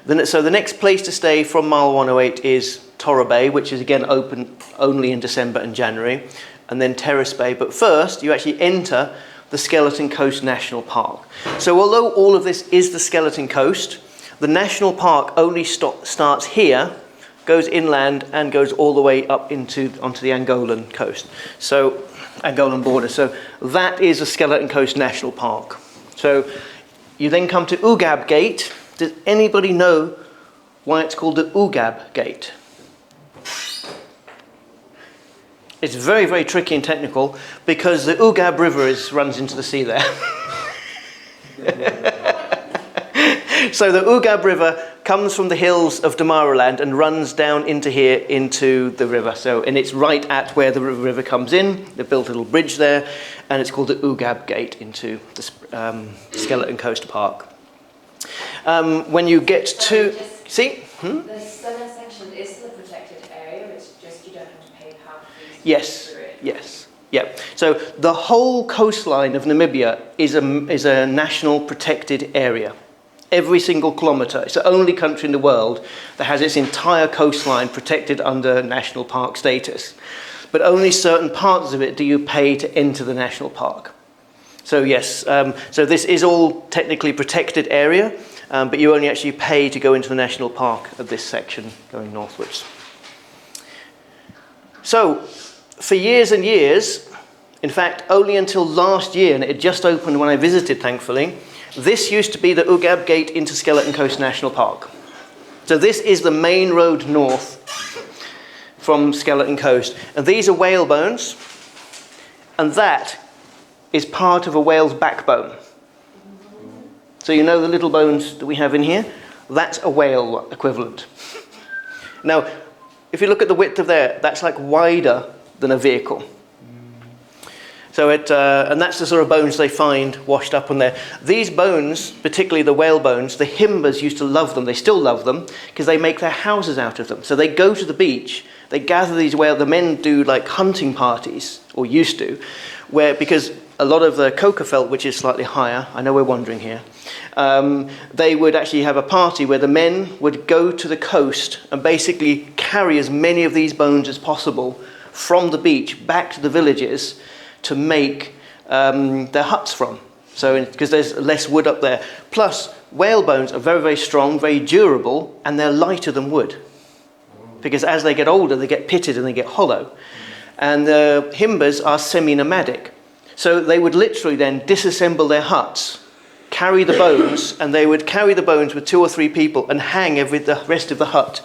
So the next place to stay from mile 108 is Torre Bay, which is again open only in December and January, and then Terrace Bay. But first, you actually enter the Skeleton Coast National Park. So although all of this is the Skeleton Coast, the national park only starts here, goes inland, and goes all the way up onto the Angolan coast. So Angolan border. So that is a Skeleton Coast National Park. So you then come to Ugab Gate. Does anybody know why it's called the Ugab Gate? It's very, very tricky and technical because the Ugab River runs into the sea there. So the Ugab River comes from the hills of Damaraland and runs down into here, into the river. And it's right at where the river comes in. They've built a little bridge there, and it's called the Ugab Gate into the Skeleton Coast Park. When you get to... The southern section is still a protected area, it's just you don't have to pay park fees. Yes, yes. Yeah. So the whole coastline of Namibia is a national protected area. Every single kilometre. It's the only country in the world that has its entire coastline protected under national park status. But only certain parts of it do you pay to enter the national park. So yes, so this is all technically protected area, but you only actually pay to go into the national park of this section going northwards. So for years and years, in fact only until last year, and it had just opened when I visited thankfully, this used to be the Ugab Gate into Skeleton Coast National Park. So this is the main road north from Skeleton Coast. And these are whale bones, and that is part of a whale's backbone. So you know the little bones that we have in here? That's a whale equivalent. Now, if you look at the width of there, that's like wider than a vehicle. So and that's the sort of bones they find washed up on there. These bones, particularly the whale bones, the Himbas used to love them. They still love them because they make their houses out of them. So they go to the beach, they gather these whales. The men do like hunting parties, or used to, because a lot of the coca felt, which is slightly higher, I know we're wandering here, they would actually have a party where the men would go to the coast and basically carry as many of these bones as possible from the beach back to the villages to make their huts from. So, because there's less wood up there. Plus, whale bones are very, very strong, very durable, and they're lighter than wood. Because as they get older, they get pitted and they get hollow. And the Himbas are semi-nomadic. So they would literally then disassemble their huts, carry the bones, and they would carry the bones with 2 or 3 people and hang the rest of the hut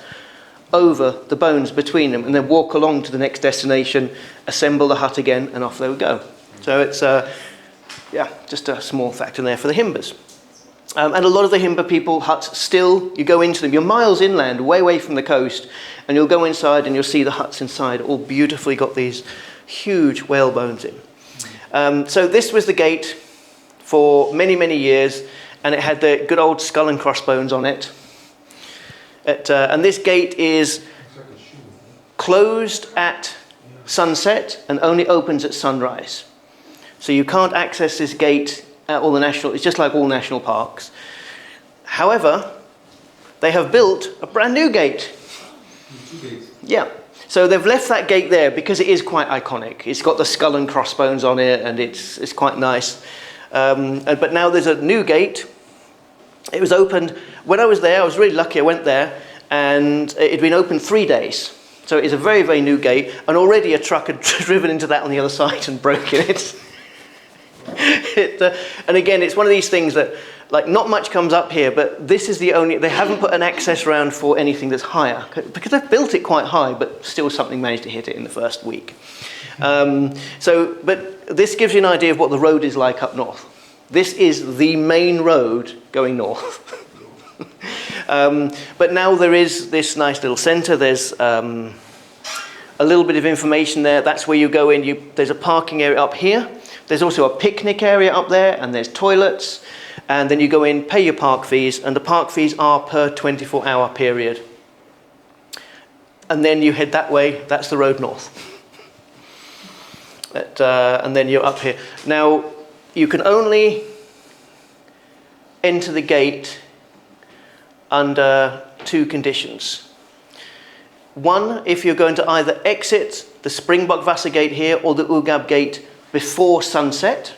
over the bones between them, and then walk along to the next destination, assemble the hut again, and off they would go. So it's just a small fact in there for the Himbas. And a lot of the Himba people huts still, you go into them, you're miles inland, way away from the coast, and you'll go inside and you'll see the huts inside, all beautifully got these huge whale bones in. So this was the gate for many, many years, and it had the good old skull and crossbones on it. And this gate is closed at sunset and only opens at sunrise. So you can't access this gate at all it's just like all national parks. However, they have built a brand new gate. Yeah. So they've left that gate there because it is quite iconic. It's got the skull and crossbones on it, and it's quite nice. But now there's a new gate. It was opened, when I was there, I was really lucky, I went there, and it had been open 3 days. So it's a very, very new gate, and already a truck had driven into that on the other side and broken it. And again, it's one of these things that, like, not much comes up here, but this is the only, they haven't put an access round for anything that's higher, because they've built it quite high, but still something managed to hit it in the first week. But this gives you an idea of what the road is like up north. This is the main road going north. But now there is this nice little centre. There's a little bit of information there. That's where you go in. There's a parking area up here. There's also a picnic area up there, and there's toilets. And then you go in, pay your park fees, and the park fees are per 24-hour period. And then you head that way. That's the road north. And then you're up here. Now, you can only enter the gate under two conditions. One, if you're going to either exit the Springbok Gate here or the Ugab Gate before sunset,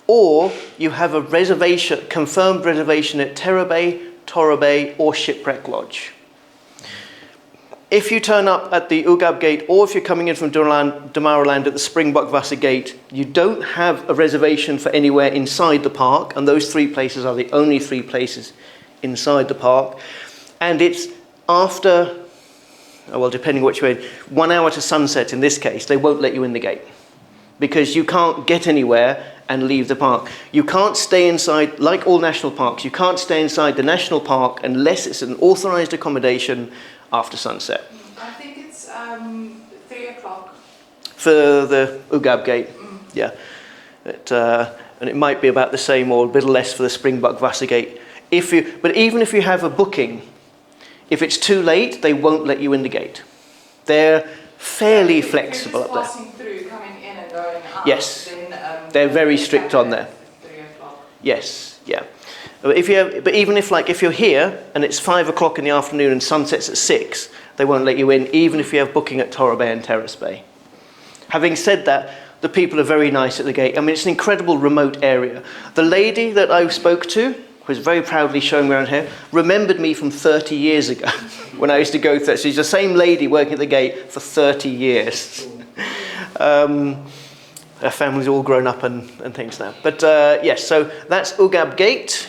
or you have a reservation, confirmed reservation at Terabay, Torabay or Shipwreck Lodge. If you turn up at the Ugab Gate, or if you're coming in from Damaraland at the Springbok Gate, you don't have a reservation for anywhere inside the park, and those three places are the only three places inside the park. And it's after, well, depending which way, 1 hour to sunset in this case, they won't let you in the gate, because you can't get anywhere and leave the park. You can't stay inside, like all national parks, you can't stay inside the national park unless it's an authorised accommodation after sunset. I think it's 3 o'clock. For the Ugab Gate, yeah. And it might be about the same or a bit less for the Springbok Gate. But even if you have a booking, if it's too late, they won't let you in the gate. They're fairly flexible up there. Passing through, coming in and going out. Yes, then, they're very strict on there. 3 o'clock. Yes, yeah. But even if you're here and it's 5 o'clock in the afternoon and sunsets at 6, they won't let you in, even if you have booking at Torabay and Terrace Bay. Having said that, the people are very nice at the gate. I mean, it's an incredible remote area. The lady that I spoke to, who was very proudly showing me around here, remembered me from 30 years ago when I used to go through. She's the same lady working at the gate for 30 years. Her family's all grown up and things now. But yes, so that's Ugab Gate.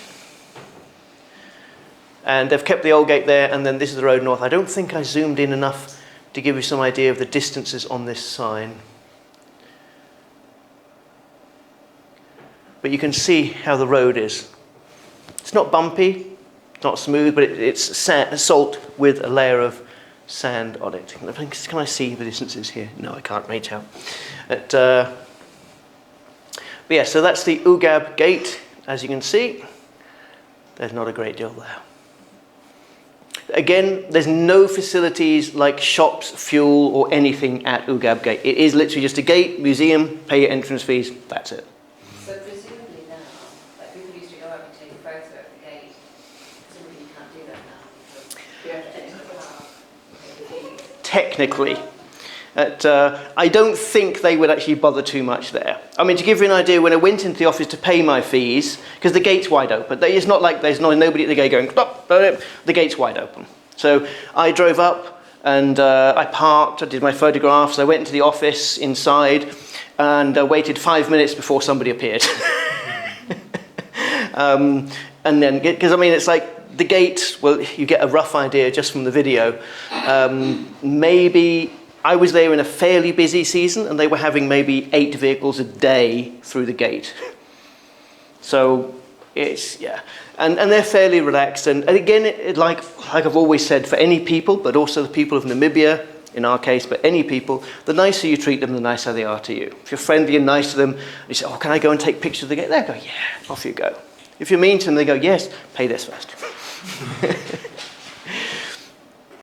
And they've kept the old gate there, and then this is the road north. I don't think I zoomed in enough to give you some idea of the distances on this sign. But you can see how the road is. It's not bumpy, not smooth, but it's salt with a layer of sand on it. Can I see the distances here? No, I can't reach out. But yeah, so that's the Ugab Gate. As you can see, there's not a great deal there. Again, there's no facilities like shops, fuel, or anything at Ugab Gate. It is literally just a gate, museum, pay your entrance fees, that's it. So presumably now, like people used to go up and take a photo at the gate, presumably you can't do that now. You have to enter the park. Technically. I don't think they would actually bother too much there. I mean, to give you an idea, when I went into the office to pay my fees, because the gate's wide open, it's not like there's nobody at the gate going, stop, the gate's wide open. So I drove up and I parked, I did my photographs, I went into the office inside and waited 5 minutes before somebody appeared. And then, because I mean, it's like the gate, well, you get a rough idea just from the video. Maybe I was there in a fairly busy season and they were having maybe 8 vehicles a day through the gate. So it's, yeah. And they're fairly relaxed. And again, like I've always said, for any people, but also the people of Namibia, in our case, but any people, the nicer you treat them, the nicer they are to you. If you're friendly and nice to them, you say, oh, can I go and take pictures of the gate? They go, yeah, off you go. If you're mean to them, they go, yes, pay this first.